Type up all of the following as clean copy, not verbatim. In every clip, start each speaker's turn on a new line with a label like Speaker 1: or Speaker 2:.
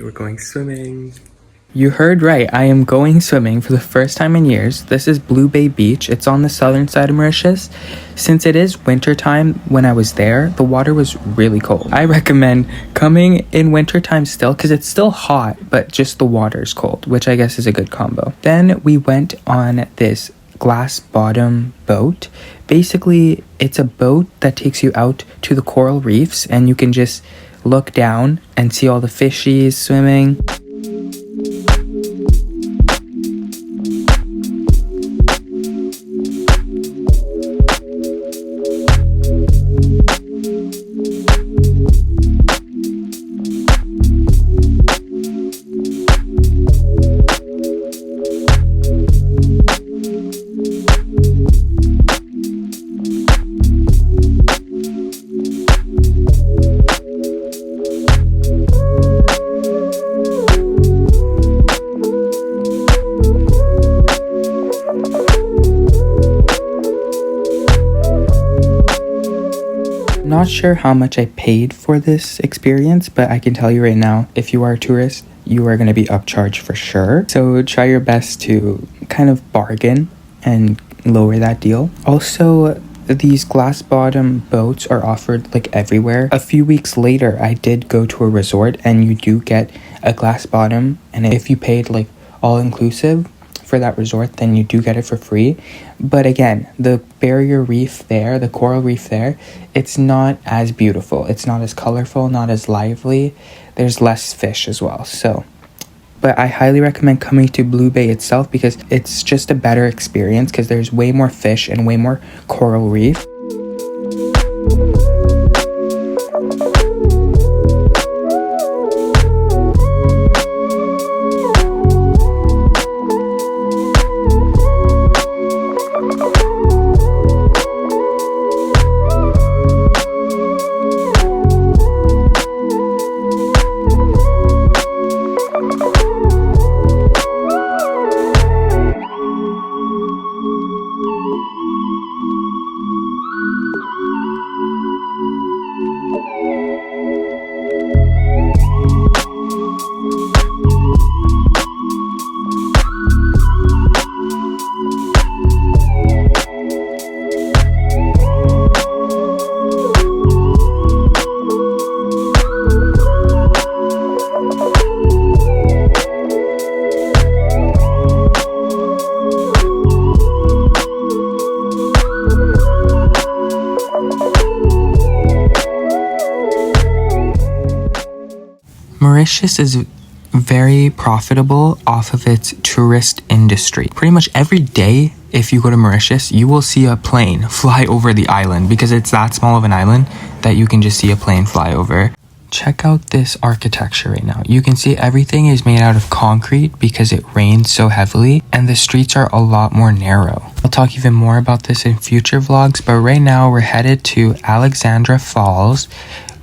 Speaker 1: we're going swimming.
Speaker 2: You heard right, I am going swimming for the first time in years. This is Blue Bay Beach. It's on the southern side of Mauritius. Since it is winter time, when I was there, the water was really cold. I recommend coming in winter time still, because it's still hot, but just the water is cold, which I guess is a good combo. Then we went on this glass bottom boat. Basically, it's a boat that takes you out to the coral reefs, and you can just look down and see all the fishies swimming. Not sure how much I paid for this experience, but I can tell you right now, if you are a tourist, you are going to be upcharged for sure. So try your best to kind of bargain and lower that deal. Also, these glass bottom boats are offered like everywhere. A few weeks later, I did go to a resort and you do get a glass bottom, and if you paid like all inclusive for that resort, then you do get it for free. But again, the barrier reef there, the coral reef there, it's not as beautiful, it's not as colorful, not as lively. There's less fish as well. So but I highly recommend coming to Blue Bay itself, because it's just a better experience, because there's way more fish and way more coral reef. Mauritius is very profitable off of its tourist industry. Pretty much every day, if you go to Mauritius, you will see a plane fly over the island, because it's that small of an island that you can just see a plane fly over. Check out this architecture right now. You can see everything is made out of concrete because it rains so heavily, and the streets are a lot more narrow. I'll talk even more about this in future vlogs, but right now we're headed to Alexandra Falls,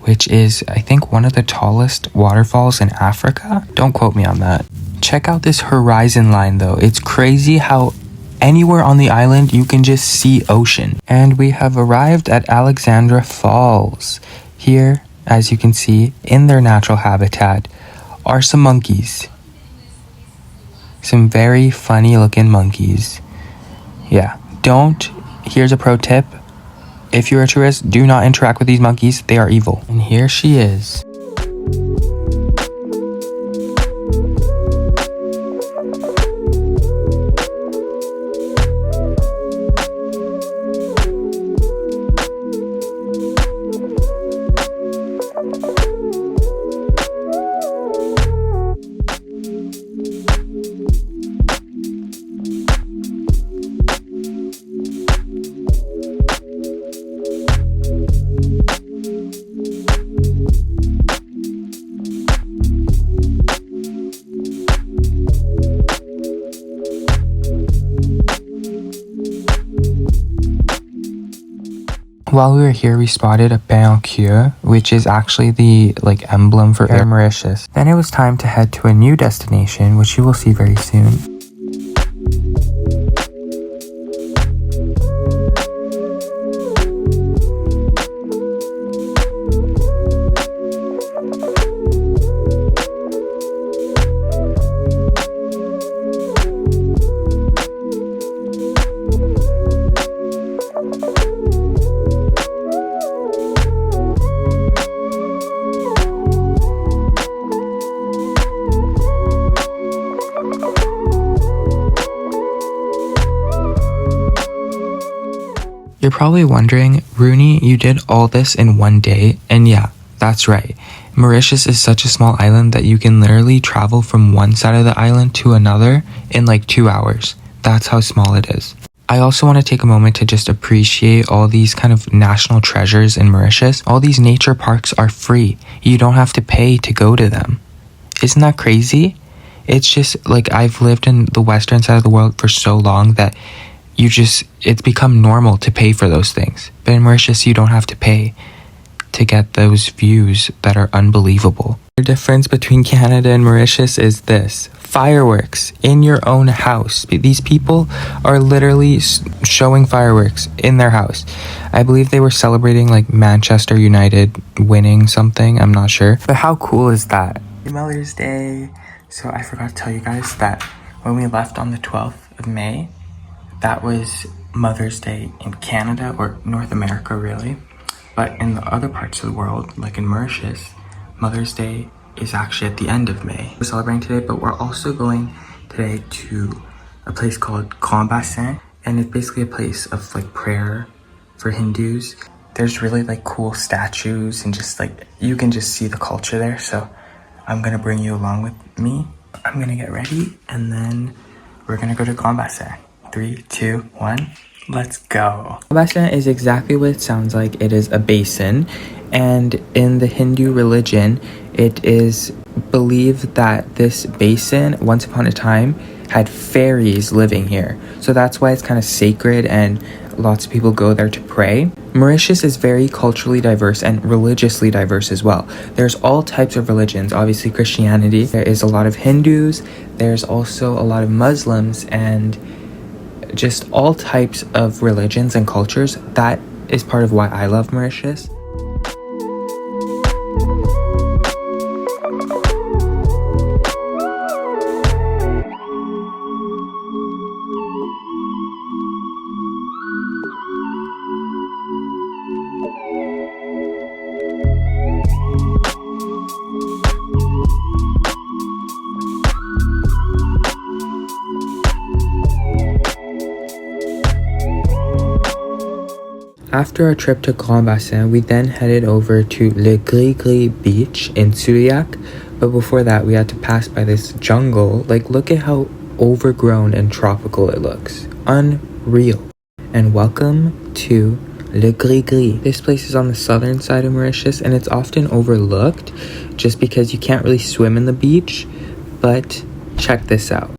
Speaker 2: which is, I think, one of the tallest waterfalls in Africa. Don't quote me on that. Check out this horizon line though. It's crazy how anywhere on the island you can just see ocean. And we have arrived at Alexandra Falls. Here, as you can see, in their natural habitat are some monkeys. Some very funny looking monkeys. Yeah, here's a pro tip. If you're a tourist, do not interact with these monkeys. They are evil. And here she is. While we were here, we spotted a ʟᴇʟ, which is actually the emblem for Air Mauritius. Then it was time to head to a new destination, which you will see very soon. You're probably wondering, Rooney, you did all this in one day, and yeah, that's right. Mauritius is such a small island that you can literally travel from one side of the island to another in like 2 hours. That's how small it is. I also want to take a moment to just appreciate all these kind of national treasures in Mauritius. All these nature parks are free. You don't have to pay to go to them. Isn't that crazy? It's just like I've lived in the western side of the world for so long that it's become normal to pay for those things. But in Mauritius, you don't have to pay to get those views that are unbelievable. The difference between Canada and Mauritius is this: fireworks in your own house. These people are literally showing fireworks in their house. I believe they were celebrating like Manchester United winning something, I'm not sure. But how cool is that? Mother's Day. So I forgot to tell you guys that when we left on the 12th of May, that was Mother's Day in Canada, or North America really. But in the other parts of the world, like in Mauritius, Mother's Day is actually at the end of May. We're celebrating today, but we're also going today to a place called Bassin, and it's basically a place of like prayer for Hindus. There's really like cool statues and just like, you can just see the culture there. So I'm gonna bring you along with me. I'm gonna get ready and then we're gonna go to Bassin. 3, 2, 1. Let's go. Bassin is exactly what it sounds like. It is a basin, and in the Hindu religion, it is believed that this basin, once upon a time, had fairies living here. So that's why it's kind of sacred and lots of people go there to pray. Mauritius is very culturally diverse and religiously diverse as well. There's all types of religions. Obviously Christianity. There is a lot of Hindus. There's also a lot of Muslims and just all types of religions and cultures. That is part of why I love Mauritius. After our trip to Bassin, we then headed over to ʟᴇʟᴇ beach in ᴜᴜᴟᴏ, but before that we had to pass by this jungle. Like, look at how overgrown and tropical it looks. Unreal. And welcome to ʟᴇʟᴇ. This place is on the southern side of Mauritius and it's often overlooked just because you can't really swim in the beach, but check this out.